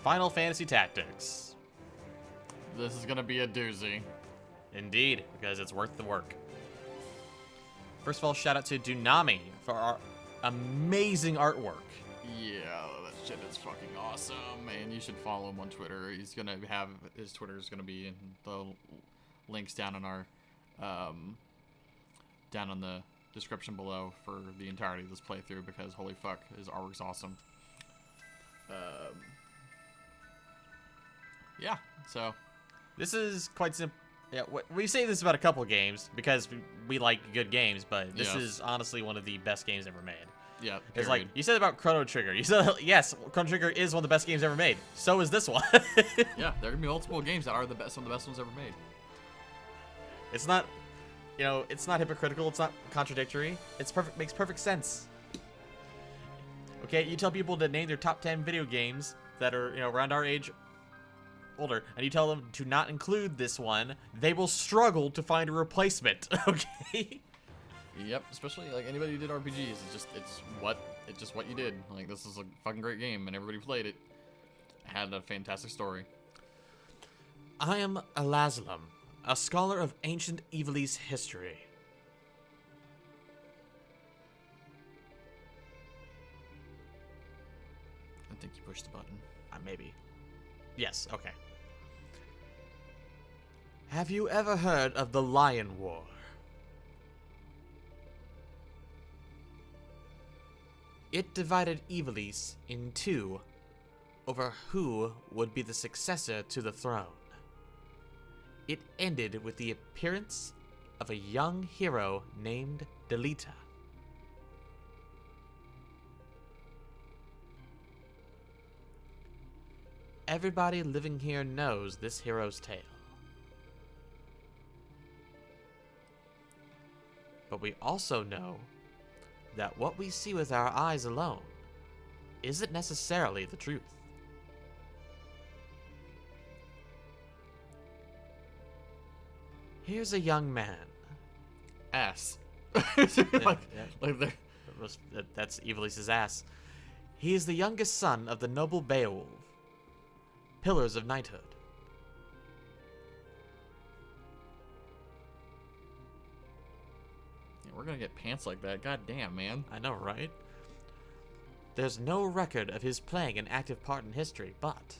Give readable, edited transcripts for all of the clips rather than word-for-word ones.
Final Fantasy Tactics. This is gonna be a doozy. Indeed, because it's worth the work. First of all, shout out to Doonami for our amazing artwork. Yeah, that shit is fucking awesome, and you should follow him on Twitter. He's gonna have his Twitter is gonna be in the links down in our down in the description below for the entirety of this playthrough, because holy fuck, his artwork's awesome. Yeah, so This is quite simple. Yeah, we say this about a couple games because we like good games, but this is honestly one of the best games ever made. yeah, It's like, you said about Chrono Trigger. You said, yes, Chrono Trigger is one of the best games ever made. So is this one. yeah, there are gonna be multiple games that are the best, some of the best ones ever made. It's not, you know, it's not hypocritical. It's not contradictory. It's perfect. Makes perfect sense. Okay, you tell people to name their top 10 video games that are, you know, around our age, older, and you tell them to not include this one, they will struggle to find a replacement. Okay. Yep, especially like anybody who did RPGs. It's just what you did. Like, this is a fucking great game, and everybody played it. Had a fantastic story. I am Elazlam, a scholar of ancient Ivalice history. I think you pushed the button. Maybe. Yes, okay. Have you ever heard of the Lion War? It divided Ivalice in two over who would be the successor to the throne. It ended with the appearance of a young hero named Delita. Everybody living here knows this hero's tale. But we also know that what we see with our eyes alone isn't necessarily the truth. Here's a young man. Ass. That's Ivalice's ass. He is the youngest son of the noble Beowulf, pillars of knighthood. Yeah, we're gonna get pants like that. God damn, man. I know, right? There's no record of his playing an active part in history, but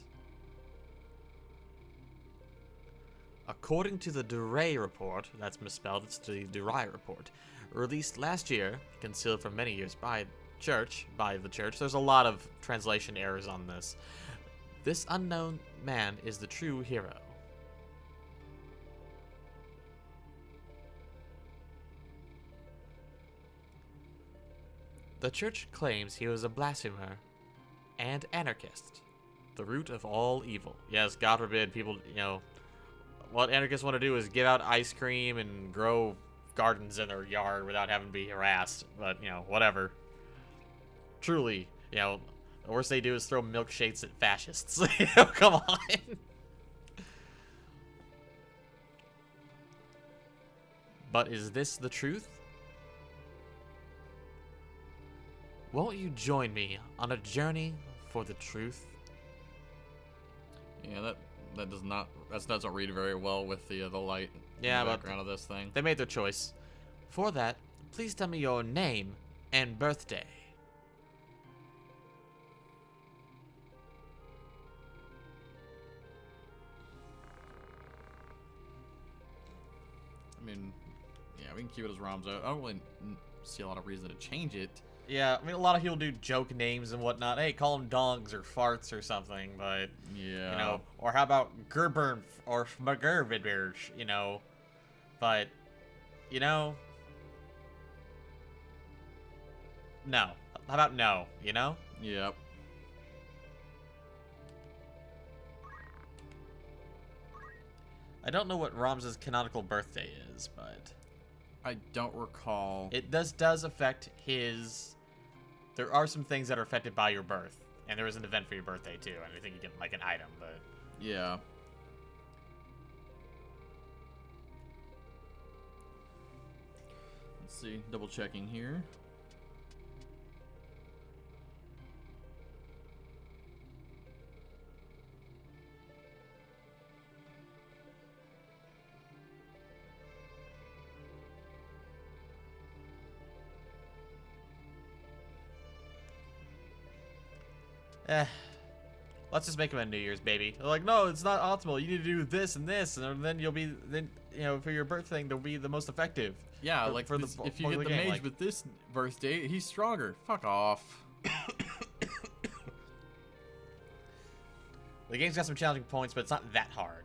according to the Duray report, that's misspelled, it's the Duray report, released last year, concealed for many years by the church. There's a lot of translation errors on this. This unknown man is the true hero. The church claims he was a blasphemer and anarchist, the root of all evil. Yes, God forbid people, you know, what anarchists want to do is give out ice cream and grow gardens in their yard without having to be harassed, but, you know, whatever. Truly, you know, the worst they do is throw milkshakes at fascists. You know, come on. But is this the truth? Won't you join me on a journey for the truth? Yeah, that doesn't read very well with the light in the background of this thing. They made their choice. For that, please tell me your name and birthday. I mean, yeah, we can keep it as Ramzo. I don't really see a lot of reason to change it. Yeah, I mean, a lot of people do joke names and whatnot. Hey, call them dogs or farts or something, but, yeah, you know, or how about Gerbern or Schmagervidberg, you know, but, you know, no. How about no, you know? Yep. I don't know what Ramza's canonical birthday is, but I don't recall. it does affect his. There are some things that are affected by your birth, and there is an event for your birthday too, and I think you get like an item, but Yeah. Let's see. Double checking here. Eh. Let's just make him a New Year's baby. They're like, no, it's not optimal. You need to do this and this, and then you'll be for your birth thing, they'll be the most effective. Yeah, for, like for if you get the game, mage like, with this birth date, he's stronger. Fuck off. The game's got some challenging points, but it's not that hard.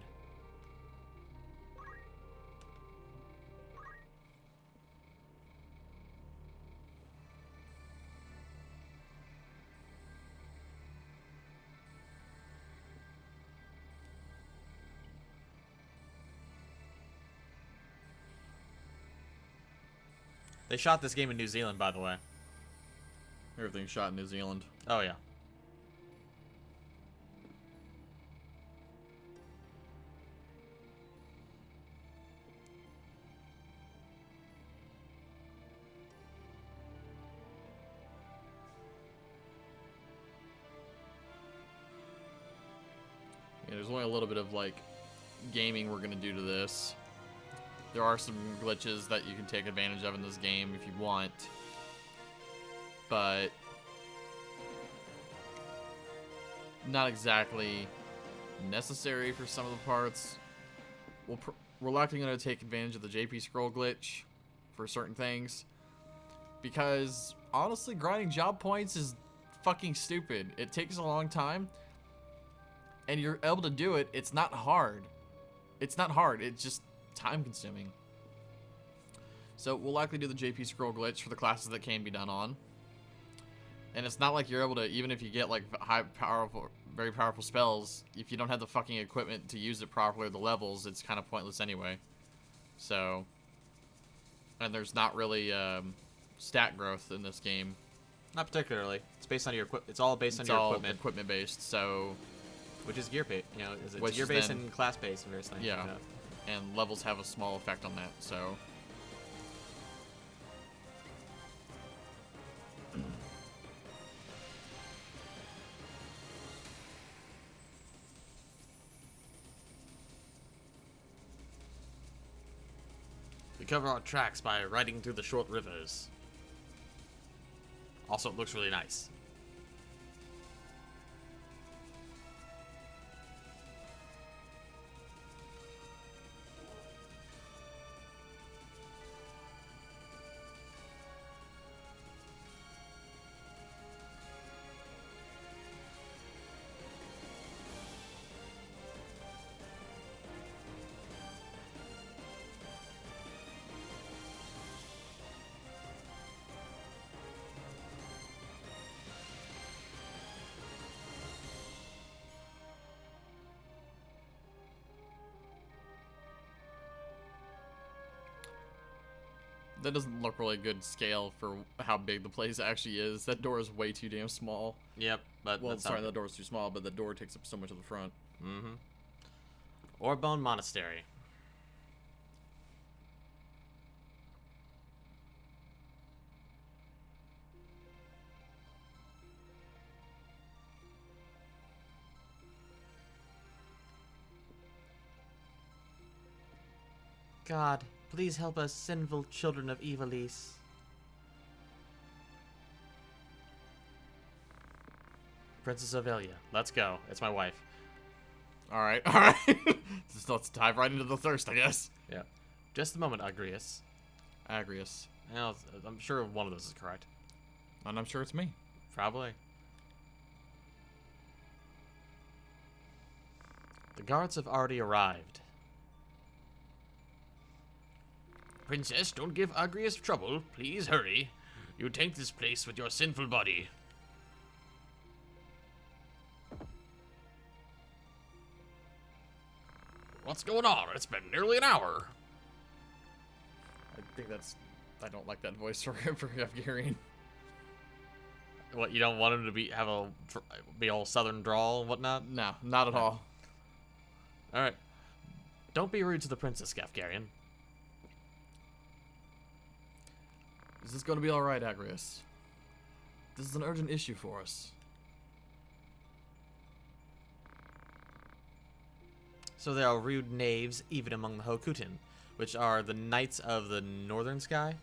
They shot this game in New Zealand, by the way. Everything's shot in New Zealand. Oh, yeah. Yeah, there's only a little bit of, like, gaming we're gonna do to this. There are some glitches that you can take advantage of in this game if you want. But not exactly necessary for some of the parts. We're likely going to take advantage of the JP scroll glitch for certain things. Because, honestly, grinding job points is fucking stupid. It takes a long time. And you're able to do it. It's not hard. It's not hard. It's just time consuming. So we'll likely do the JP scroll glitch for the classes that can be done on. And it's not like you're able to, even if you get like very powerful spells, if you don't have the fucking equipment to use it properly or the levels, it's kind of pointless anyway. So, and there's not really stat growth in this game. Not particularly. It's based on your equipment. It's all based on It's your all equipment. equipment based, so. Which is gear based, it's Which gear is based then- and class based and various things. Yeah. Like that. And levels have a small effect on that, so. We cover our tracks by riding through the short rivers. Also, it looks really nice. That doesn't look really good scale for how big the place actually is. That door is way too damn small. Yep, but Well, that's sorry, not... that door's too small, but the door takes up so much of the front. Mm-hmm. Orbone Monastery. God, please help us, sinful children of Ivalice. Princess Ovelia, let's go. It's my wife. Alright, alright. Just let's dive right into the thirst, I guess. Yeah. Just a moment, Agrius. Agrius. Now, I'm sure one of those is correct. And I'm sure it's me. Probably. The guards have already arrived. Princess, don't give Agrius trouble. Please hurry. You taint this place with your sinful body. What's going on? It's been nearly an hour. I think that's... I don't like that voice for Afghanian. What, you don't want him to be all southern drawl and whatnot? No, not at all. Alright. Don't be rude to the princess, Gafgarian. Is this going to be alright, Agrius? This is an urgent issue for us. So there are rude knaves even among the Hokutin, which are the Knights of the Northern Sky.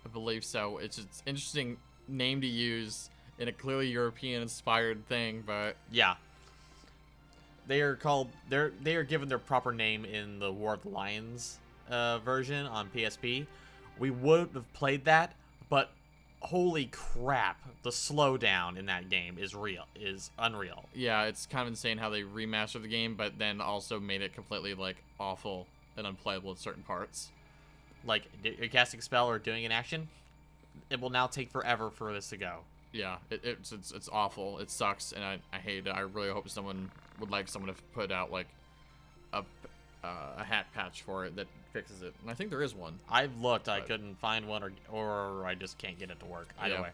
I believe so. It's an interesting name to use in a clearly European-inspired thing, but Yeah. They are called. They are given their proper name in the War of the Lions version on PSP. We would have played that, but holy crap, the slowdown in that game is unreal. yeah, it's kind of insane how they remastered the game, but then also made it completely like awful and unplayable at certain parts. Like you're casting a spell or doing an action, it will now take forever for this to go. Yeah, it's awful. It sucks, and I hate it. I really hope someone would like someone to put out like a hat patch for it that fixes it. And I think there is one. I've looked, I couldn't find one, or I just can't get it to work. Either way,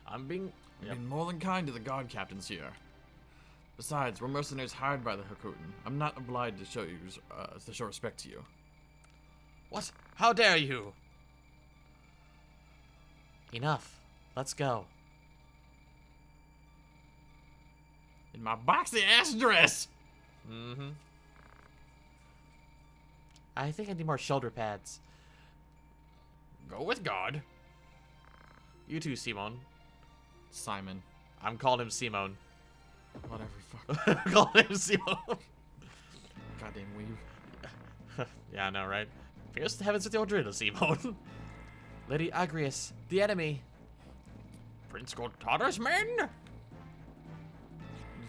I'm being more than kind to the guard captains here. Besides, we're mercenaries hired by the Hakuten. I'm not obliged to show respect to you. What? How dare you? Enough. Let's go. In my boxy ass dress. Mm-hmm. I think I need more shoulder pads. Go with God. You too, Simon. Simon. I'm calling him Simon. Whatever, fuck. I'm calling him Simon. Goddamn weave. Yeah, I know, right? Pierce the heavens with your drill, Simon. Lady Agrius, the enemy. Prince Goltana's men?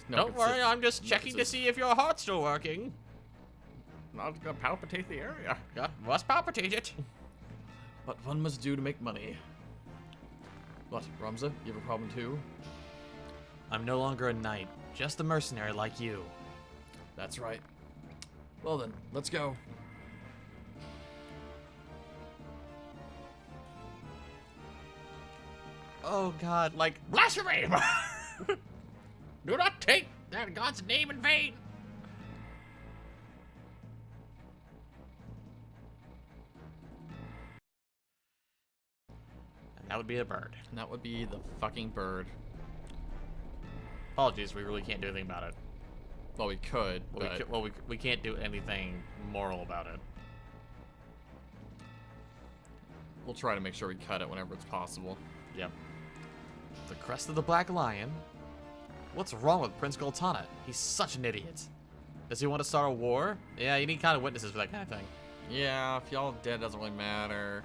Don't worry, I'm just checking to see if your heart's still working. Not gonna palpitate the area. Yeah, must palpitate it. What one must do to make money. What, Ramza? You have a problem too? I'm no longer a knight, just a mercenary like you. That's right. Well then, let's go. Oh god, like, Blasphemy! Do not take that God's name in vain. and that would be a bird. And that would be the fucking bird. Apologies, we really can't do anything about it. Well, we could, but... We can't do anything moral about it. We'll try to make sure we cut it whenever it's possible. Yep. The crest of the Black Lion? What's wrong with Prince Goltana? He's such an idiot. Does he want to start a war? Yeah, you need kind of witnesses for that kind of thing. Yeah, if y'all dead, doesn't really matter.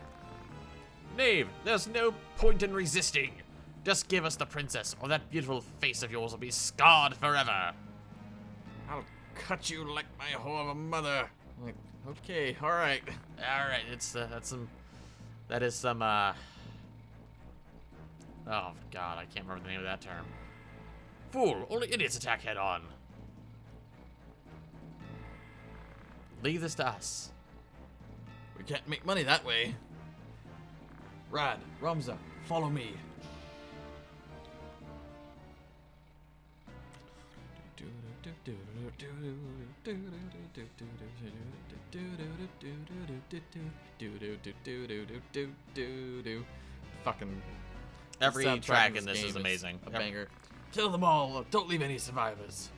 Knave, there's no point in resisting. Just give us the princess, or that beautiful face of yours will be scarred forever. I'll cut you like my whore of a mother. Like, okay, alright. Alright, that is some, oh god, I can't remember the name of that term. Fool, only idiots attack head on. Leave this to us. We can't make money that way. Rad, Ramza, follow me. Fucking Every soundtrack track of in this game is amazing. A Yep. banger. Kill them all. Don't leave any survivors.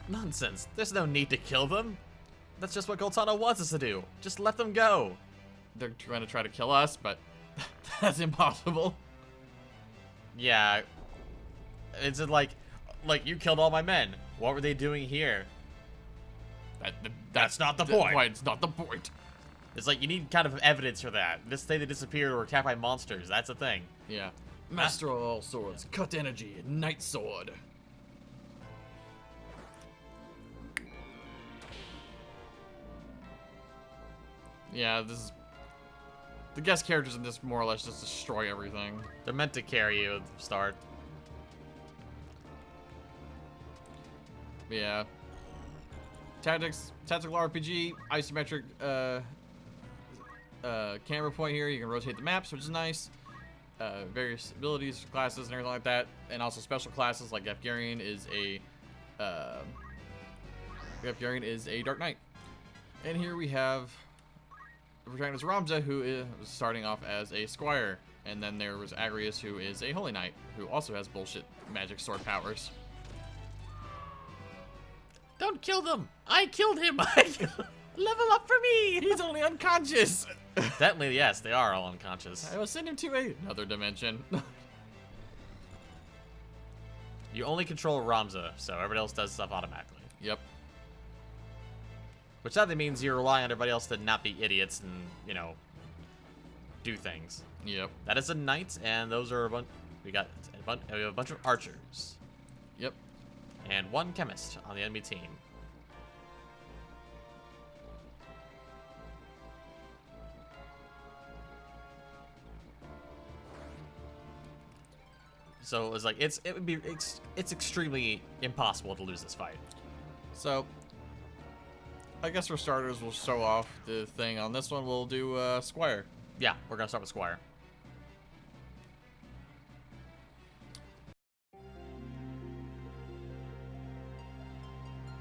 Nonsense. There's no need to kill them. That's just what Goltana wants us to do. Just let them go. They're going to try to kill us, but that's impossible. Yeah. It's like you killed all my men. What were they doing here? That's not the point. It's not the point. It's like you need kind of evidence for that. This thing that disappeared or attacked by monsters. That's a thing. Yeah. Master of all swords, cut energy, night sword. Yeah, this is... The guest characters in this more or less just destroy everything. They're meant to carry you at the start. Yeah. Tactical RPG, isometric camera point here. You can rotate the maps, which is nice. Various abilities, classes, and everything like that. And also special classes like Gafgarian is a Dark Knight. And here we have the protagonist Ramza, who is starting off as a squire. And then there was Agrius, who is a holy knight, who also has bullshit magic sword powers. Don't kill them. I killed him. Level up for me! He's only unconscious. Definitely, yes, they are all unconscious. I will send him to another dimension. You only control Ramza, so everybody else does stuff automatically. Yep. Which sadly means you rely on everybody else to not be idiots and, you know, do things. Yep. That is a knight, and those are a bunch. We have a bunch of archers. Yep. And one chemist on the enemy team. So it's like it's extremely impossible to lose this fight. So, I guess for starters, we'll show off the thing. On this one, we'll do Squire. Yeah, we're gonna start with Squire.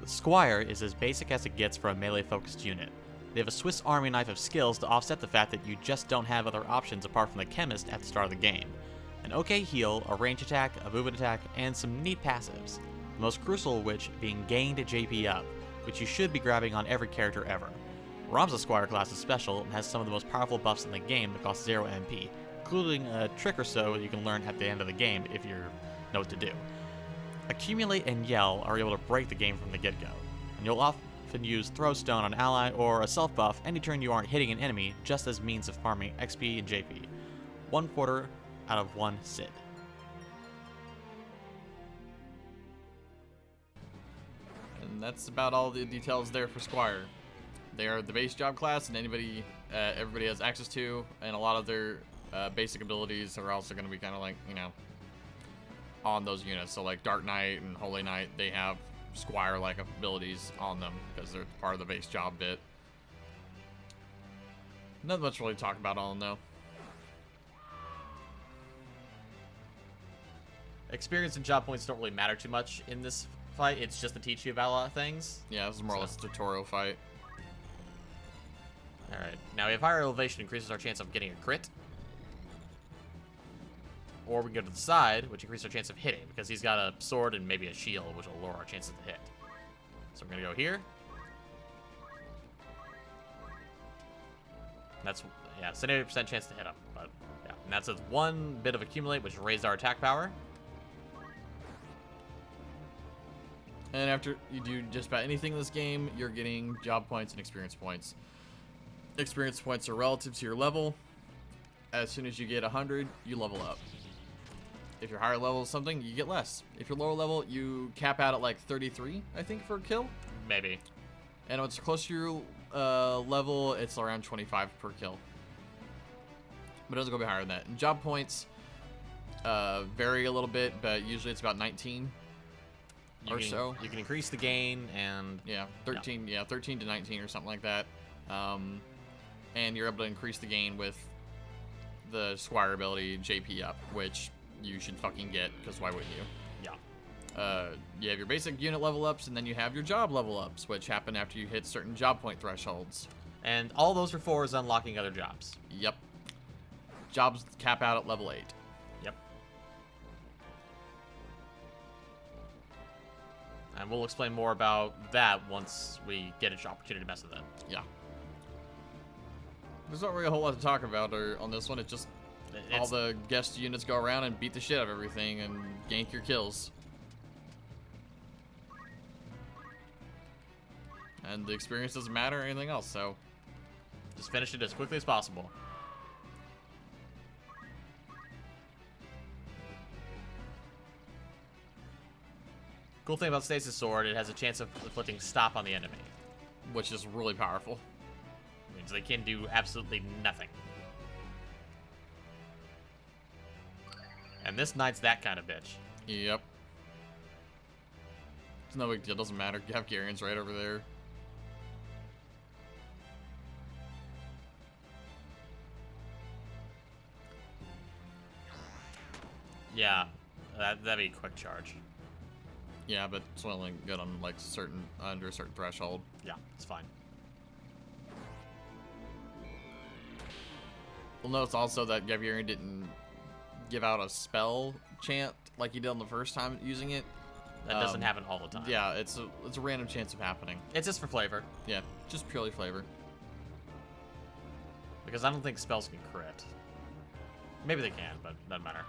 The Squire is as basic as it gets for a melee-focused unit. They have a Swiss Army knife of skills to offset the fact that you just don't have other options apart from the chemist at the start of the game. An okay heal, a range attack, a movement attack, and some neat passives. The most crucial of which being gained JP up, which you should be grabbing on every character ever. Ramza's Squire class is special and has some of the most powerful buffs in the game that cost 0 MP, including a trick or so that you can learn at the end of the game if you know what to do. Accumulate and Yell are able to break the game from the get-go, and you'll often use Throw Stone on ally or a self buff any turn you aren't hitting an enemy just as means of farming XP and JP. 1/4 out of 1 Sid. And that's about all the details there for Squire. They are the base job class, and everybody has access to, and a lot of their basic abilities are also going to be kind of like, you know, on those units. So like Dark Knight and Holy Knight, they have Squire-like abilities on them because they're part of the base job bit. Not much really to talk about on them though. Experience and job points don't really matter too much in this fight. It's just to teach you about a lot of things. Yeah, this is more or less a tutorial fight. Alright, now we have higher elevation, increases our chance of getting a crit. Or we can go to the side, which increases our chance of hitting, because he's got a sword and maybe a shield, which will lower our chances to hit. So we're going to go here. That's, yeah, 78% chance to hit him. But, yeah, and that's a one bit of accumulate, which raised our attack power. And after you do just about anything in this game, you're getting job points and experience points. Experience points are relative to your level. As soon as you get 100, you level up. If you're higher level something, you get less. If you're lower level, you cap out at like 33, I think, for a kill. Maybe. And when it's close to your level, it's around 25 per kill. But it doesn't go be higher than that. And job points vary a little bit, but usually it's about 19 or so. You can increase the gain and... Yeah, 13, yeah, 13 to 19 or something like that. And you're able to increase the gain with the Squire ability JP up, which you should fucking get, because why wouldn't you? Yeah. You have your basic unit level ups, and then you have your job level ups, which happen after you hit certain job point thresholds. And all those are for is unlocking other jobs. Yep. Jobs cap out at level 8. Yep. And we'll explain more about that once we get an opportunity to mess with it. Yeah. There's not really a whole lot to talk about on this one. It's just all the guest units go around and beat the shit out of everything and gank your kills. And the experience doesn't matter or anything else, so... Just finish it as quickly as possible. Cool thing about Stasis Sword, it has a chance of inflicting stop on the enemy. Which is really powerful. Means they can do absolutely nothing. And this knight's that kind of bitch. Yep. It's no big deal, doesn't matter. You have Garyans right over there. Yeah, that'd be a quick charge. Yeah, but it's only good on like under a certain threshold. Yeah, it's fine. You'll notice also that Gaviarian didn't give out a spell chant like he did on the first time using it. That doesn't happen all the time. Yeah, it's a random chance of happening. It's just for flavor. Yeah, just purely flavor. Because I don't think spells can crit. Maybe they can, but doesn't matter.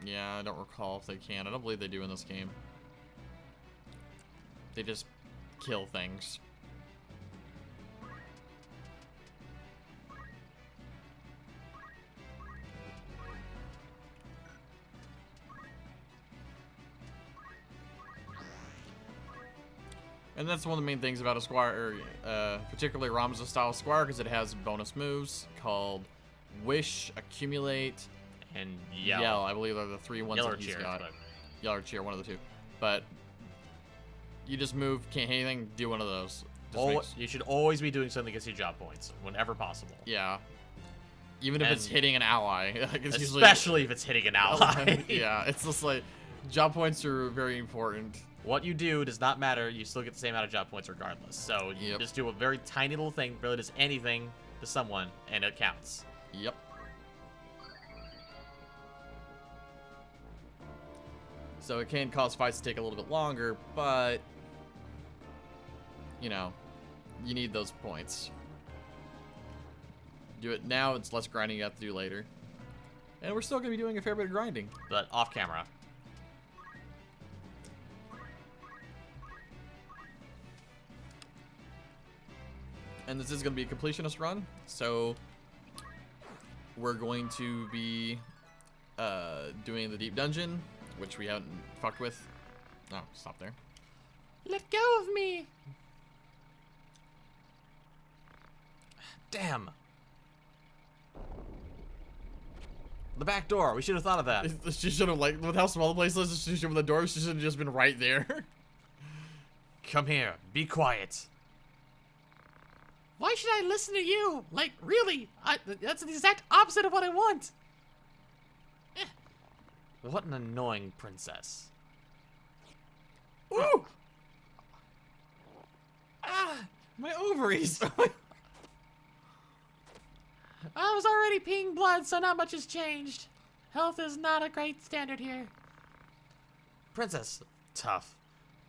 Yeah, I don't recall if they can. I don't believe they do in this game. They just kill things. And that's one of the main things about a Squire, particularly Ramza style Squire, because it has bonus moves called Wish, Accumulate, And yell. Yell. I believe are the three ones Yell or that he's cheer, got. but- Yell or Cheer, one of the two. But you just move, can't hit anything, do one of those. Just makes- You should always be doing something that gets you job points whenever possible. yeah. Even if it's And- hitting an ally. Like it's Especially if it's hitting an ally. usually, yeah, it's just like job points are very important. What you do does not matter. You still get the same amount of job points regardless. So you Yep. just do a very tiny little thing, really just anything to someone, and it counts. Yep. So it can cause fights to take a little bit longer, but you know, you need those points. Do it now, it's less grinding you have to do later. And we're still going to be doing a fair bit of grinding. But off camera. And this is going to be a completionist run, so we're going to be doing the deep dungeon, which we haven't fucked with. No, stop there. Let go of me! Damn. The back door. We should have thought of that. She should have, like, with how small the place is, she should have the door, she should have just been right there. Come here. Be quiet. Why should I listen to you? Like, really? That's the exact opposite of what I want. What an annoying princess. Ooh! My ovaries! I was already peeing blood, so not much has changed. Health is not a great standard here. Princess, tough.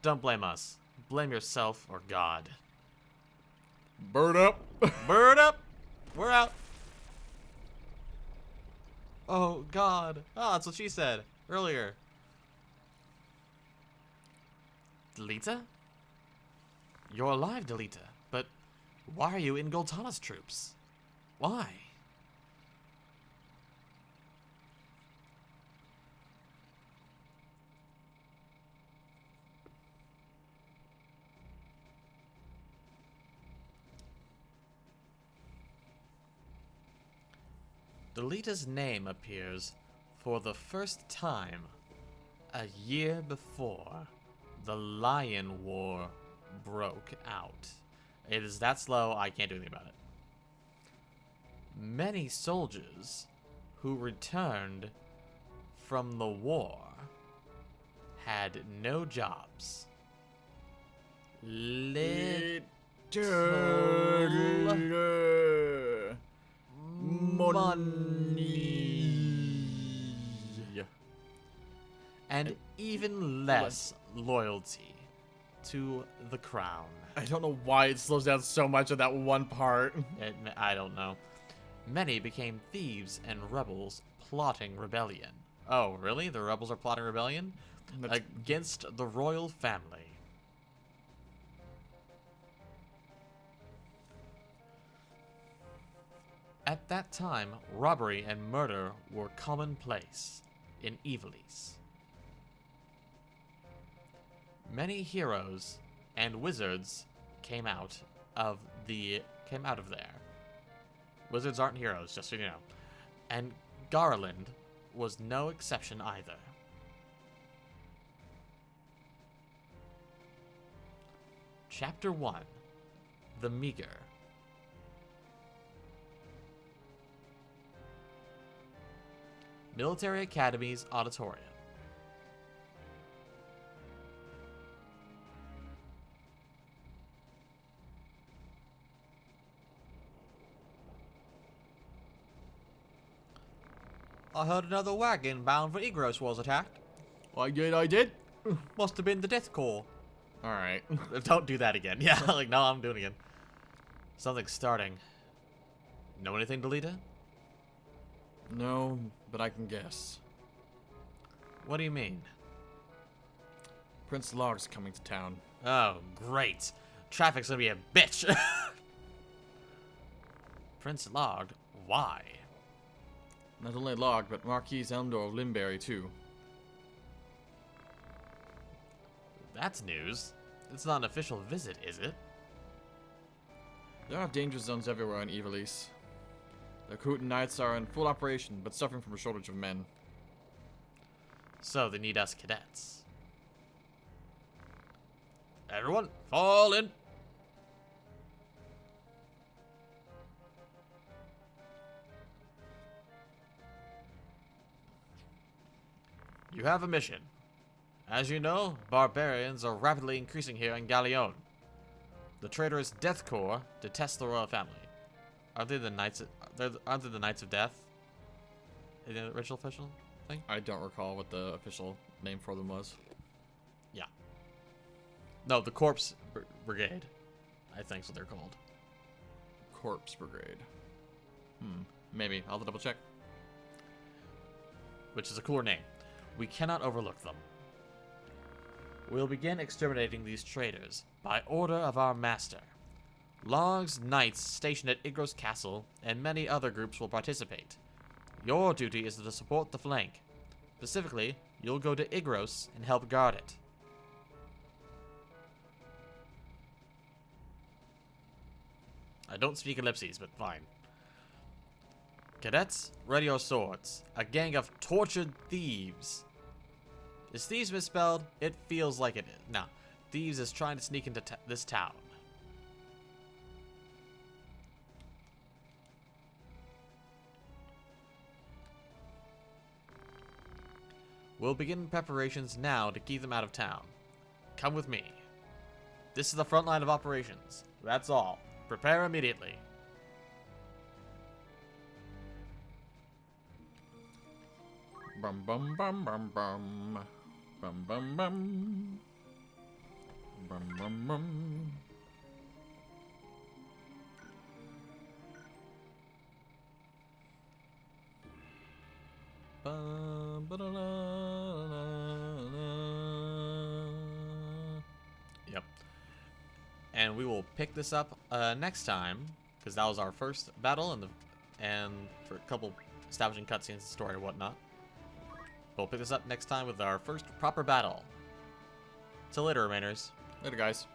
Don't blame us. Blame yourself or God. Bird up! Bird up! We're out. Oh, God. Oh, that's what she said earlier. Delita? You're alive, Delita, but why are you in Goltana's troops? Why? Delita's name appears for the first time a year before the Lion War broke out. It is that slow, I can't do anything about it. Many soldiers who returned from the war had no jobs. Little money. And even less loyalty to the crown. I don't know why it slows down so much at that one part. I don't know. Many became thieves and rebels plotting rebellion. Oh, really? The rebels are plotting rebellion? Against the royal family. At that time, robbery and murder were commonplace in Ivalice. Many heroes and wizards came out of there. Wizards aren't heroes, just so you know. And Garland was no exception either. Chapter 1: The Meager. Military Academy's Auditorium. I heard another wagon bound for Igros was attacked. I did. Must have been the Death Corps. Alright. Don't do that again. Yeah, like, no, I'm doing it again. Something's starting. Know anything, Delita? No, but I can guess. What do you mean? Prince Log's coming to town. Oh, great. Traffic's gonna be a bitch. Prince Log? Why? Not only Log, but Marquis Elmdor of Limberry, too. That's news. It's not an official visit, is it? There are danger zones everywhere in Ivalice. The Kooten Knights are in full operation, but suffering from a shortage of men. So they need us cadets. Everyone, fall in. You have a mission. As you know, barbarians are rapidly increasing here in Galleon. The traitorous Death Corps detest the royal family. Aren't they the Knights? Aren't they the Knights of Death? In the original official thing? I don't recall what the official name for them was. Yeah. No, the Corpse Brigade. I think is what they're called. Corpse Brigade. Maybe. I'll have to double check. Which is a cooler name. We cannot overlook them. We'll begin exterminating these traitors by order of our master. Log's knights stationed at Igros Castle and many other groups will participate. Your duty is to support the flank. Specifically, you'll go to Igros and help guard it. I don't speak ellipses, but fine. Cadets, ready your swords. A gang of tortured thieves. Is thieves misspelled? It feels like it is. No. Thieves is trying to sneak into this town. We'll begin preparations now to keep them out of town. Come with me. This is the front line of operations. That's all. Prepare immediately. Bum bum bum bum bum. Bum bum bum. Bum bum bum. Bum, Yep. And we will pick this up next time, because that was our first battle, and for a couple establishing cutscenes, story, and whatnot. We'll pick this up next time with our first proper battle. Till later, Remainers. Later, guys.